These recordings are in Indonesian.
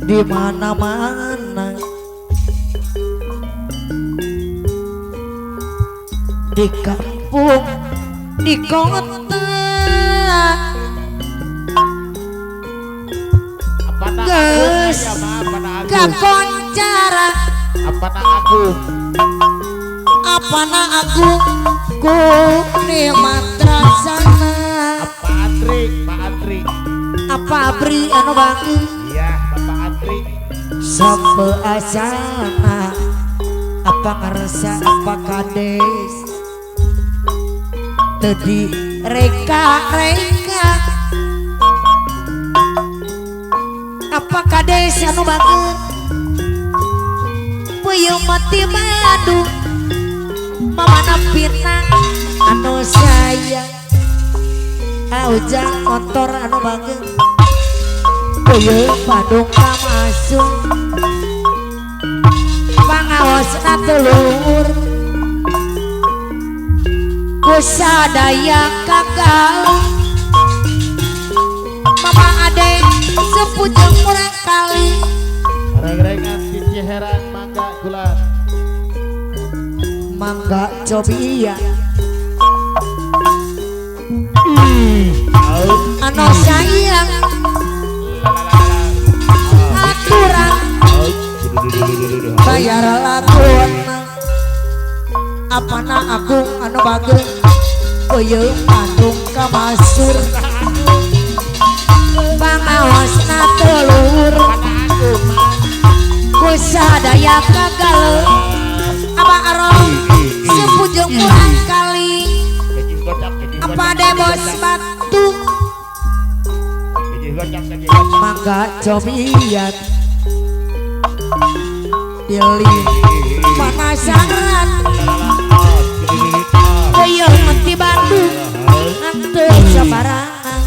di mana-mana, di kampung, di kota, geus kakoncara apana aku ku nikmat rasana. Apa abri anu bagi iya Bapak Adri sampe asana apa ngerasa apa kades tadi reka-reka apa kades anu bagi puyuh mati madu mamana pina anu sayang ujang motor anu bagi puyuh padung kamasung pangawasna telur kusadaya kakal mama ade sepujang murah kali reng-rengan di Ciherang mangga gulat mangga cobiya anu sayang aturan bayar lakon apana aku anu bagi puyuh pandung kamasur pangawasna telur kusadaya kagal apa arong sepujung kurang kali apa debos batu mangga cobiat pilih panasaran puyuh menti Bandung ante sabarangan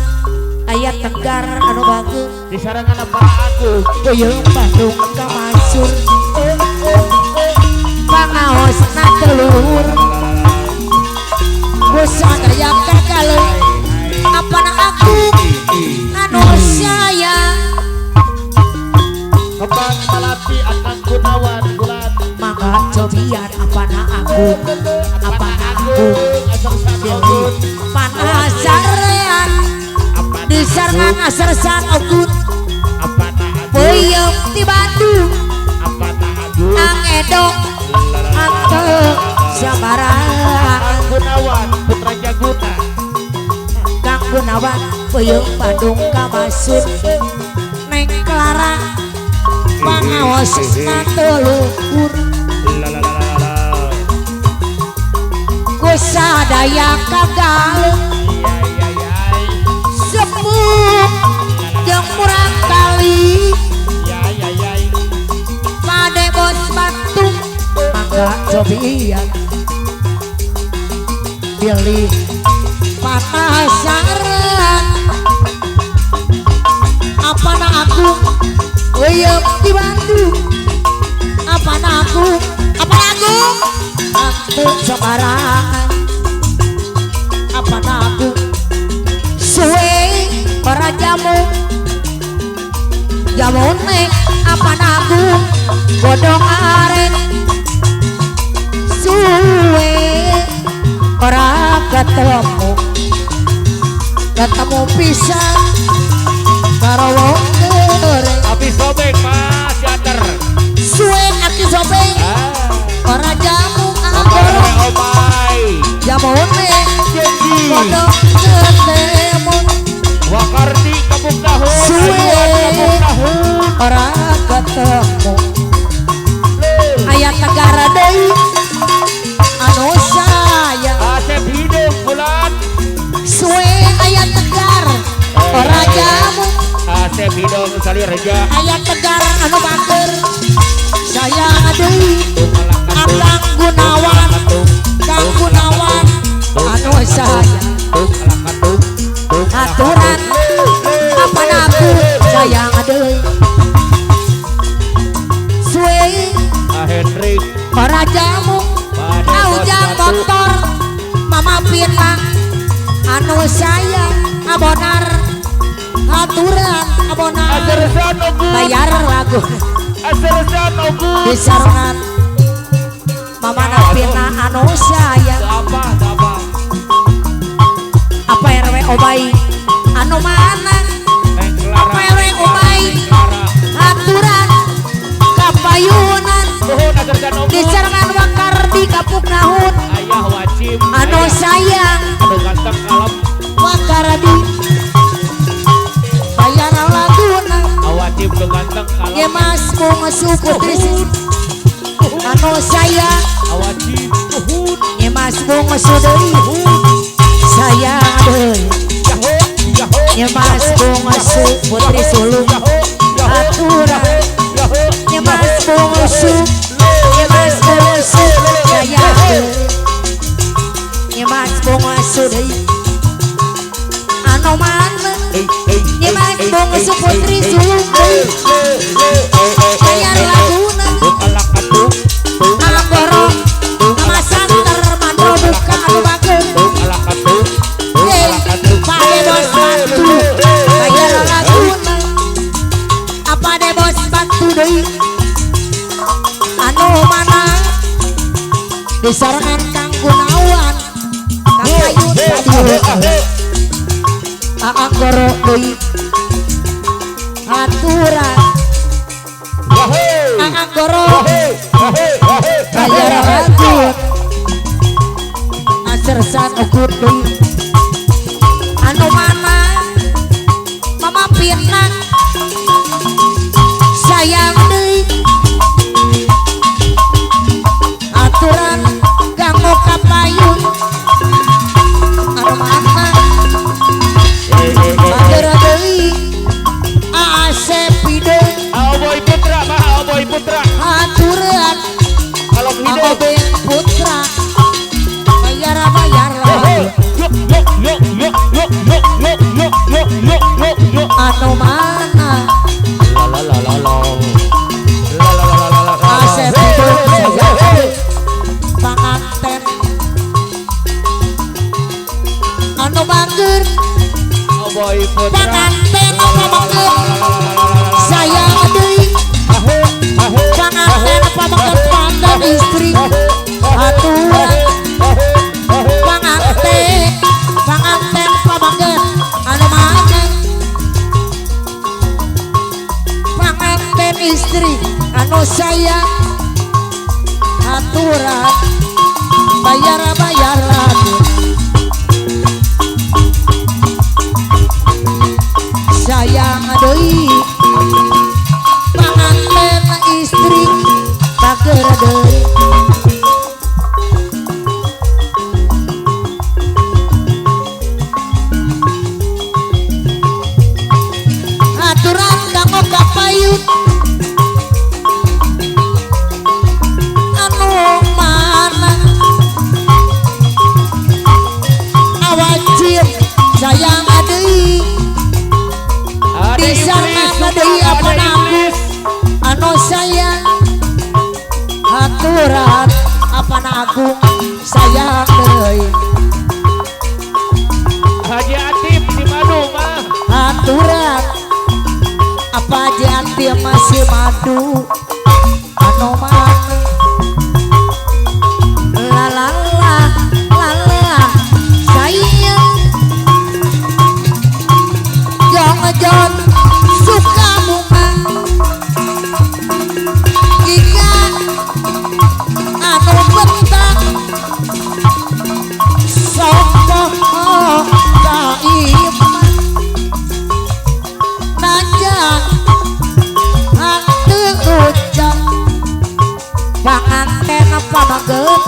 ayat tegar anu bagus di sarangan apa aku puyuh Bandung kamasur pangawasna telur kusadaya kakale apana aku anu sayang kembang melati akan Gunawan gulat mangga cobian apana aku pilih panasaran disarangan asar-asar ogut puyuh di Bandung angedok ante sabarang Gunawan Putra Jaguna Kang Gunawan puyuh Bandung kamasur Neng Clara pangawasna telur kusadaya kagal sepuh jeung murah kali pade bos batu mangga cobian pilih panasaran apana aku puyuh di Bandung apana aku ante sabarangan apana aku suwe para jamu nek apana aku godong aren suwe ora ketemu pisan karo wong goreng Abi sobek Mas Yater suwe aki sobek ora jamu Amore omai nek Jeji godong ketemu Wakardi kabuk tahun suwe kabuk tahun ora ketemu ayat negara deui anu sayang Asep hidup bulan suwe ayat tegar ora jamu Asep hidup sali reja ayat tegar anu bager sayang deui Kang Gunawan anu sayang aturan apana aku sayang deui suwe Hendrik ora jamu aujang motor mama pina anu sayang abonar aturan abona Aseresan ogun. bayar lagu Aseresan ogun. disarangan mama napina anu sayang Apa? apa RW Obay anu mana Neng Clara. apa RW Obay Neng Clara. aturan kapayunan Nuhun aseresan ogun. disarangan wakar di kapuk nahun Ayah wajib. anu Ayah. sayang Anu ganteng kalem. wakar di bayar laguna Awajib nu ganteng kalem. ye mas bunga suputri anu sayang Awajib. Nuhun. ye mas bunga sudari sayang deui Yaho. Yaho. ye mas bunga suputri sulung Yaho. Yaho. aturan Yaho. ye mas bunga ye mas bunga sayang deui ye mas bunga sudari anu mana ye mas bunga suputri sulung bayar laguna anak gorong sama santer mandro buka anu bageun pade bos bantu bayar laguna apa de bos bantu deui anu mana disarangan Kang Gunawan Kang Ayun tadi aang goro deui aturan aang goro bayar lagun asersan ukur deui anu mana mama pinang sayang deui aturan ganggu kapayun anu mana bayar deui Asep deui Boy Putra mah, Boy Putra. aturan Kalau hidup. Aobe putra bayar lagun anu mana Asep deui sayang panganten anu bangeur Boy Putra. panganten apa bangeur sayang deui panganten apa bangeur pandan istri aturan panganten apa bangeur anu mana panganten istri anu sayang aturan bayar lagu sayang deui panganten istri bager deui aturan kanggo kapayun anu mana awajib sayang deui disarangan deui apa nanggung anu sayang aturan apa nanggung sayang deui Haji Atip di Madu mah. aturan apa jati masih madu anu mana la sayang jong suka bunga jika anu bentang sopoh kaiman najan hati ucap panganten apa baget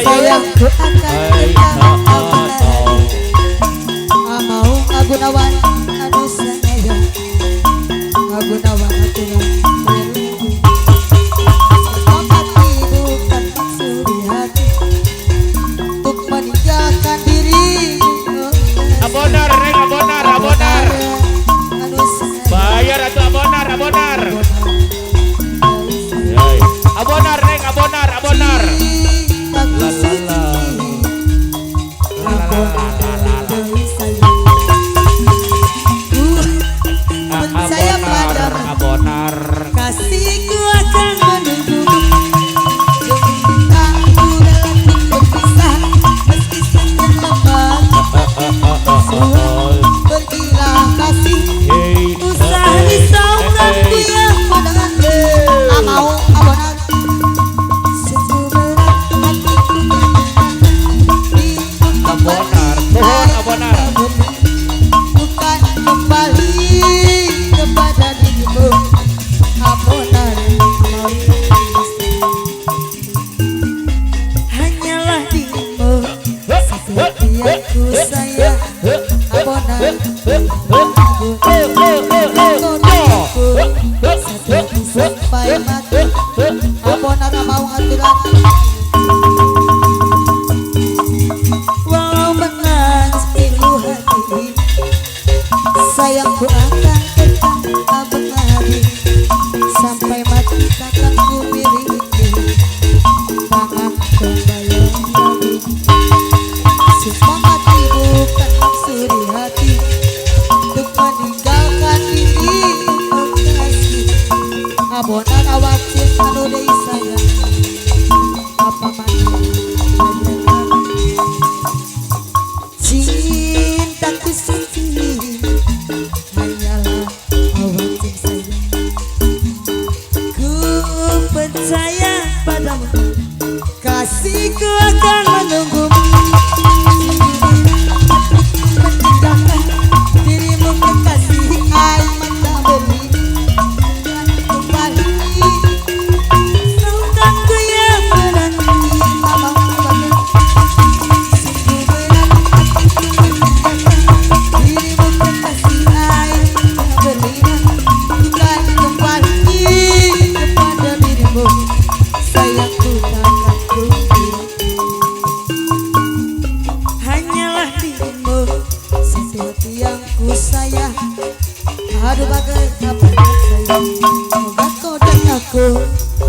Sayangku akan tetap mau Agunawan anu sayang Agunawan aturan beruntung Sepakati bukan maksud hati untuk meninggalkan dirimu Abonar, Reng, abonar, abonar. anu sayang Bayar atau abonar, abonar. Yoi. Abonar, Reng, abonar, abonar. Saya padamu Abonar. kasihku akan menunggu aku dalam berpisah meski saja lepas pergilah kasih usah disaurangku yang padamu mau abonar seberat hatiku Abonar, mohon abonar. bukan kembali kepada dirimu abonar hanyalah dirimu seperti aku sayang abonar satu sampai mati abonar mau aturan walau menangis pilu hati sayangku akan tetap abadi sampai mati takkan ku miliki tangan pembayang lagi sumpah mati bukan maksud di hati untuk meninggalkan diri kasih abonan awak cinta anu deui sayang apa mana cintaku sendiri hanyalah awak yang sayang ku percaya padamu kasihku akan menunggumu meninggalkan dirimu kekasih air mata beri dan kembali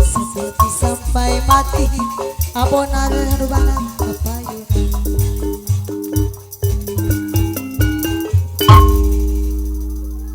sejati sampai mati abonan banget apa